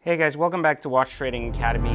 Hey guys, welcome back to Watch Trading Academy.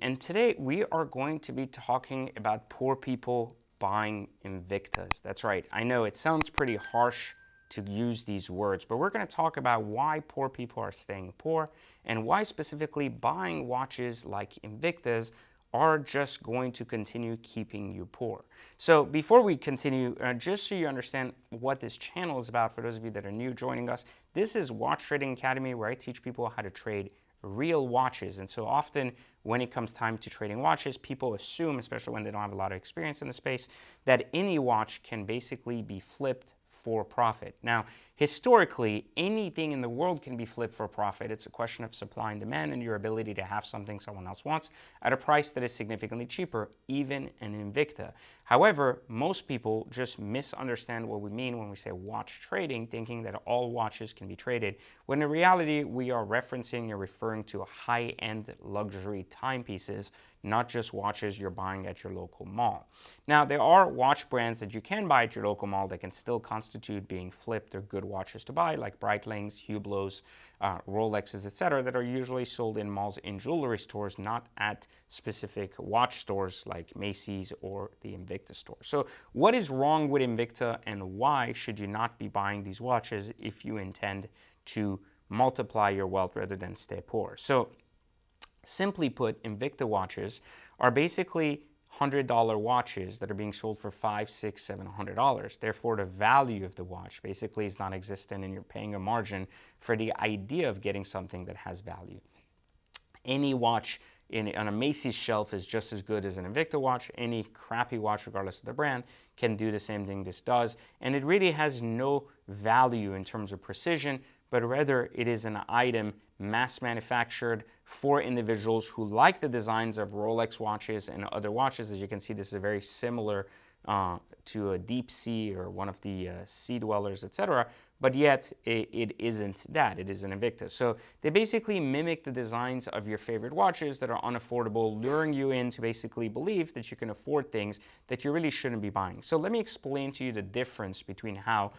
And today we are going to be talking about poor people buying Invictas. That's right. I know it sounds pretty harsh to use these words, but we're going to talk about why poor people are staying poor and why specifically buying watches like Invictas are just going to continue keeping you poor. So before we continue, just so you understand what this channel is about, for those of you that are new joining us, this is Watch Trading Academy, where I teach people how to trade real watches. And so often when it comes time to trading watches, people assume, especially when they don't have a lot of experience in the space, that any watch can basically be flipped for profit. Now, historically, anything in the world can be flipped for profit. It's a question of supply and demand and your ability to have something someone else wants at a price that is significantly cheaper, even an Invicta. However, most people just misunderstand what we mean when we say watch trading, thinking that all watches can be traded, when in reality, we are referencing and referring to high-end luxury timepieces, not just watches you're buying at your local mall. Now, there are watch brands that you can buy at your local mall that can still constitute being flipped or good watches to buy, like Breitlings, Hublots, Rolexes, etc., that are usually sold in malls in jewelry stores, not at specific watch stores like Macy's or the Invicta store. So what is wrong with Invicta and why should you not be buying these watches if you intend to multiply your wealth rather than stay poor? So simply put, Invicta watches are basically $100 watches that are being sold for $500, $600, $700. Therefore, the value of the watch basically is non-existent, and you're paying a margin for the idea of getting something that has value. Any watch on a Macy's shelf is just as good as an Invicta watch. Any crappy watch, regardless of the brand, can do the same thing this does. And it really has no value in terms of precision, but rather it is an item mass manufactured for individuals who like the designs of Rolex watches and other watches. As you can see, this is very similar to a Deep Sea or one of the Sea Dwellers, etc. But yet it isn't that. It is an Invicta. So they basically mimic the designs of your favorite watches that are unaffordable, luring you in to basically believe that you can afford things that you really shouldn't be buying. So let me explain to you the difference between how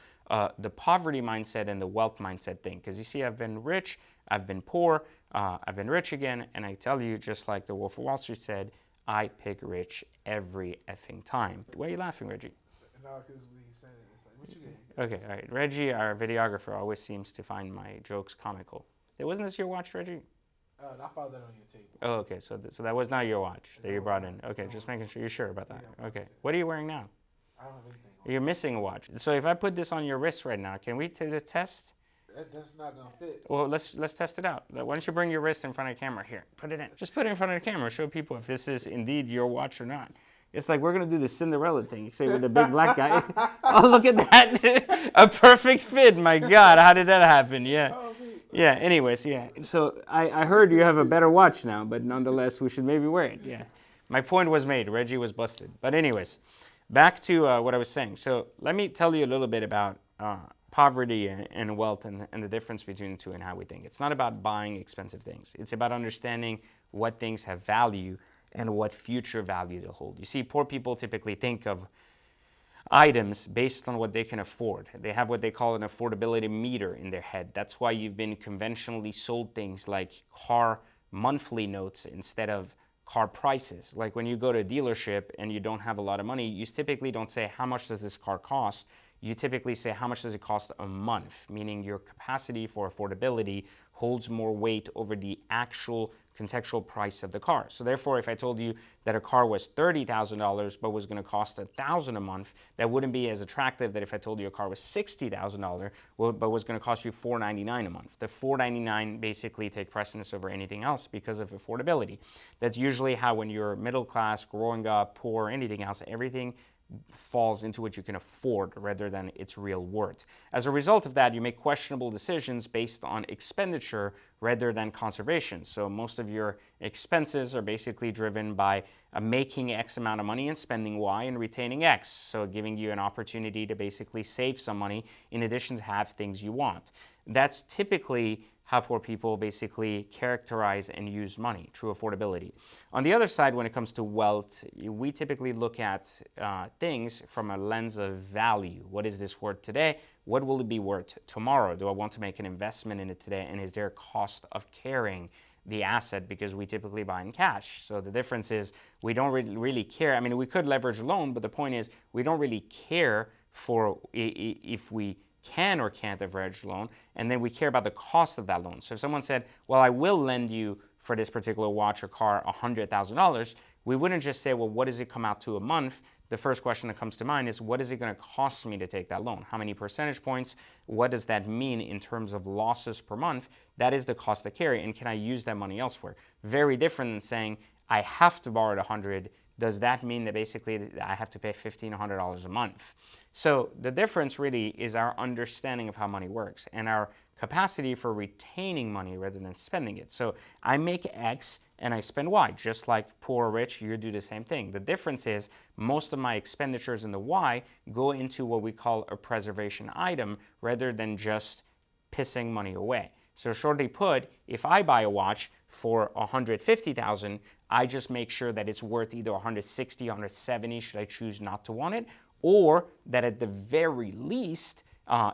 the poverty mindset and the wealth mindset thing. Because you see, I've been rich, I've been poor, I've been rich again, and I tell you, just like the Wolf of Wall Street said, I pick rich every effing time. Why are you laughing, Reggie? No, because when you said it, it's like, what you getting? Okay, all right. Reggie, our videographer, always seems to find my jokes comical. Wasn't this your watch, Reggie? I found that on your table. Oh, okay. So that was not your watch that you brought in. Okay, just making sure you're sure about that. Yeah, okay. What are you wearing now? I don't have anything on. You're missing a watch. So if I put this on your wrist right now, can we take a test? That's not going to fit. Well, let's test it out. Why don't you bring your wrist in front of the camera? Here, put it in. Just put it in front of the camera. Show people if this is indeed your watch or not. It's like we're going to do the Cinderella thing, say with the big black guy. Oh, look at that. A perfect fit. My God, how did that happen? Yeah. Yeah, anyways, yeah. So I heard you have a better watch now, but nonetheless, we should maybe wear it. Yeah. My point was made. Reggie was busted. But anyways, back to what I was saying. So let me tell you a little bit about poverty and wealth and the difference between the two and how we think. It's not about buying expensive things. It's about understanding what things have value and what future value they'll hold. You see, poor people typically think of items based on what they can afford. They have what they call an affordability meter in their head. That's why you've been conventionally sold things like car monthly notes instead of car prices. Like when you go to a dealership and you don't have a lot of money, you typically don't say, how much does this car cost? You typically say, how much does it cost a month? Meaning your capacity for affordability holds more weight over the actual contextual price of the car. So therefore, if I told you that a car was $30,000 but was going to cost $1,000 a month, that wouldn't be as attractive that if I told you a car was $60,000 but was going to cost you $499 a month. The $499 basically take precedence over anything else because of affordability. That's usually how, when you're middle class, growing up, poor, anything else, everything falls into what you can afford rather than its real worth. As a result of that, you make questionable decisions based on expenditure rather than conservation. So most of your expenses are basically driven by making X amount of money and spending Y and retaining X. So giving you an opportunity to basically save some money in addition to have things you want. That's typically how poor people basically characterize and use money, true affordability. On the other side, when it comes to wealth, we typically look at things from a lens of value. What is this worth today? what will it be worth tomorrow? Do I want to make an investment in it today? And is there a cost of carrying the asset, because we typically buy in cash? So the difference is we don't really care. I mean, we could leverage a loan, but the point is we don't really care for if we can or can't leverage a loan, and then we care about the cost of that loan. So if someone said, well, I will lend you for this particular watch or car $100,000, we wouldn't just say, well, what does it come out to a month? The first question that comes to mind is, what is it going to cost me to take that loan? How many percentage points? What does that mean in terms of losses per month? That is the cost to carry, and can I use that money elsewhere? Very different than saying, I have to borrow $100. Does that mean that basically I have to pay $1,500 a month? So the difference really is our understanding of how money works and our capacity for retaining money rather than spending it. So I make X and I spend Y. Just like poor or rich, you do the same thing. The difference is most of my expenditures in the Y go into what we call a preservation item rather than just pissing money away. So shortly put, if I buy a watch for $150,000, I just make sure that it's worth either $160, $170 should I choose not to want it, or that at the very least,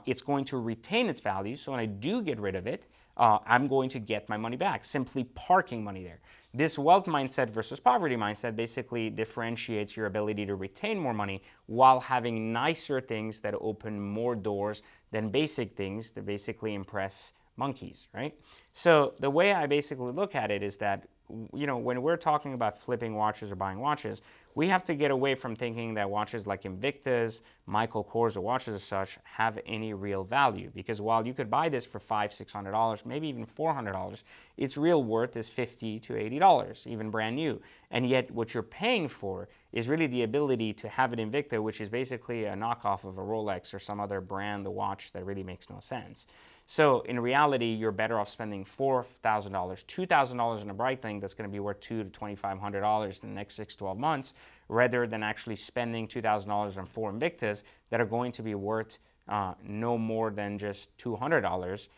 it's going to retain its value. So when I do get rid of it, I'm going to get my money back, simply parking money there. This wealth mindset versus poverty mindset basically differentiates your ability to retain more money while having nicer things that open more doors than basic things that basically impress monkeys, right? So the way I basically look at it is that, you know, when we're talking about flipping watches or buying watches, we have to get away from thinking that watches like Invictas, Michael Kors, or watches as such have any real value. Because while you could buy this for $500, $600, maybe even $400, its real worth is $50 to $80, even brand new. And yet what you're paying for is really the ability to have an Invicta, which is basically a knockoff of a Rolex or some other brand, the watch that really makes no sense. So in reality, you're better off spending $4,000, $2,000 in a Breitling that's going to be worth $2,000 to $2,500 in the next 6 to 12 months, rather than actually spending $2,000 on 4 Invictas that are going to be worth no more than just $200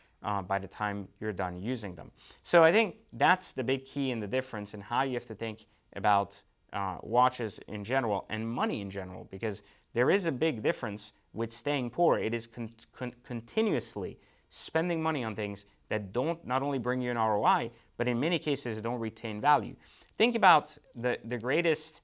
by the time you're done using them. So I think that's the big key and the difference in how you have to think about watches in general and money in general, because there is a big difference with staying poor. It is continuously spending money on things that don't not only bring you an ROI, but in many cases don't retain value. Think about the greatest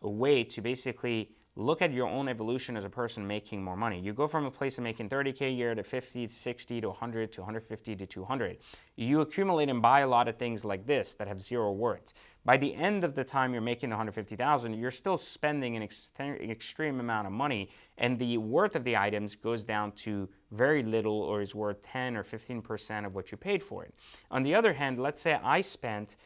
way to basically look at your own evolution as a person making more money. You go from a place of making 30K a year to 50, 60 to 100 to 150 to 200. You accumulate and buy a lot of things like this that have zero worth. By the end of the time you're making the 150,000, you're still spending an extreme amount of money, and the worth of the items goes down to very little or is worth 10 or 15% of what you paid for it. On the other hand, let's say I spent,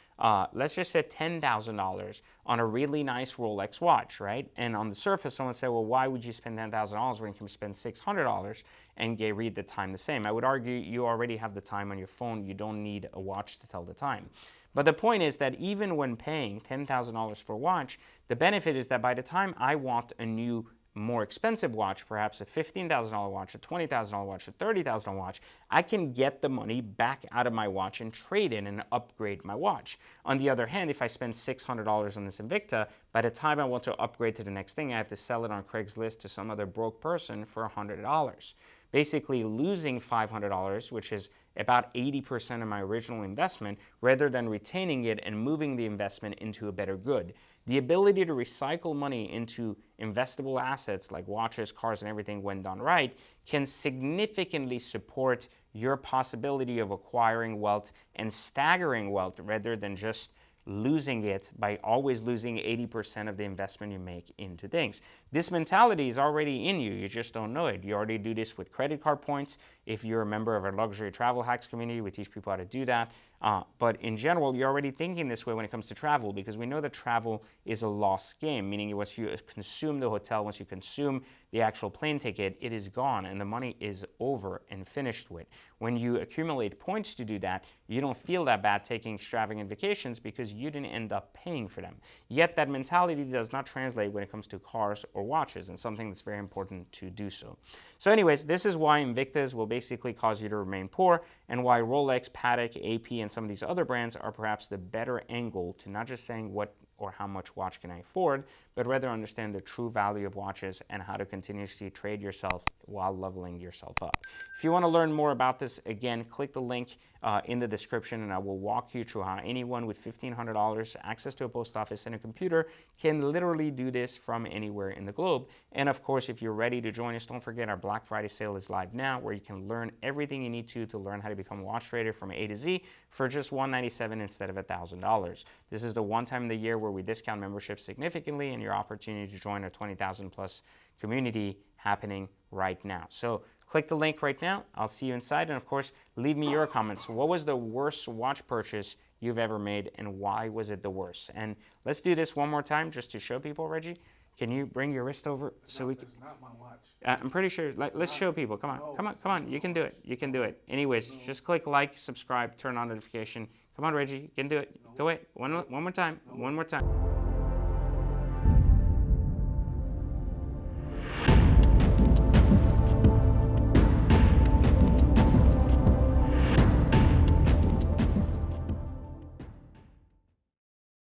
let's just say $10,000 on a really nice Rolex watch, right? And on the surface, someone said, well, why would you spend $10,000 when you can spend $600 and read the time the same? I would argue you already have the time on your phone. You don't need a watch to tell the time. But the point is that even when paying $10,000 for a watch, the benefit is that by the time I want a new, more expensive watch, perhaps a $15,000 watch, a $20,000 watch, a $30,000 watch, I can get the money back out of my watch and trade in and upgrade my watch. On the other hand, if I spend $600 on this Invicta, by the time I want to upgrade to the next thing, I have to sell it on Craigslist to some other broke person for $100. Basically losing $500, which is about 80% of my original investment, rather than retaining it and moving the investment into a better good. The ability to recycle money into investable assets like watches, cars, and everything when done right can significantly support your possibility of acquiring wealth and staggering wealth rather than just losing it by always losing 80% of the investment you make into things. This mentality is already in you. You just don't know it. You already do this with credit card points. If you're a member of our luxury travel hacks community, we teach people how to do that. But in general, you're already thinking this way when it comes to travel, because we know that travel is a lost game, meaning once you consume the hotel, once you consume the actual plane ticket, it is gone and the money is over and finished with. When you accumulate points to do that, you don't feel that bad taking extravagant vacations because you didn't end up paying for them. Yet that mentality does not translate when it comes to cars or watches, and something that's very important to do so. So anyways, this is why Invictas will basically cause you to remain poor, and why Rolex, Patek, AP, and some of these other brands are perhaps the better angle to not just saying what or how much watch can I afford, but rather understand the true value of watches and how to continuously trade yourself while leveling yourself up. If you want to learn more about this, again, click the link in the description and I will walk you through how anyone with $1,500, access to a post office and a computer can literally do this from anywhere in the globe. And of course, if you're ready to join us, don't forget our Black Friday sale is live now, where you can learn everything you need to learn how to become a watch trader from A to Z for just $197 instead of $1,000. This is the one time in the year where we discount membership significantly, and your opportunity to join our 20,000 plus community happening right now. So click the link right now. I'll see you inside. And of course, leave me your comments. What was the worst watch purchase you've ever made, and why was it the worst? And let's do this one more time just to show people, Reggie. Can you bring your wrist over so we can? It's not my watch. I'm pretty sure. Let's show people. Come on, come on, come on. You can do it. You can do it. Anyways, just click like, subscribe, turn on notification. Come on, Reggie. You can do it. Go away. One more time. One more time.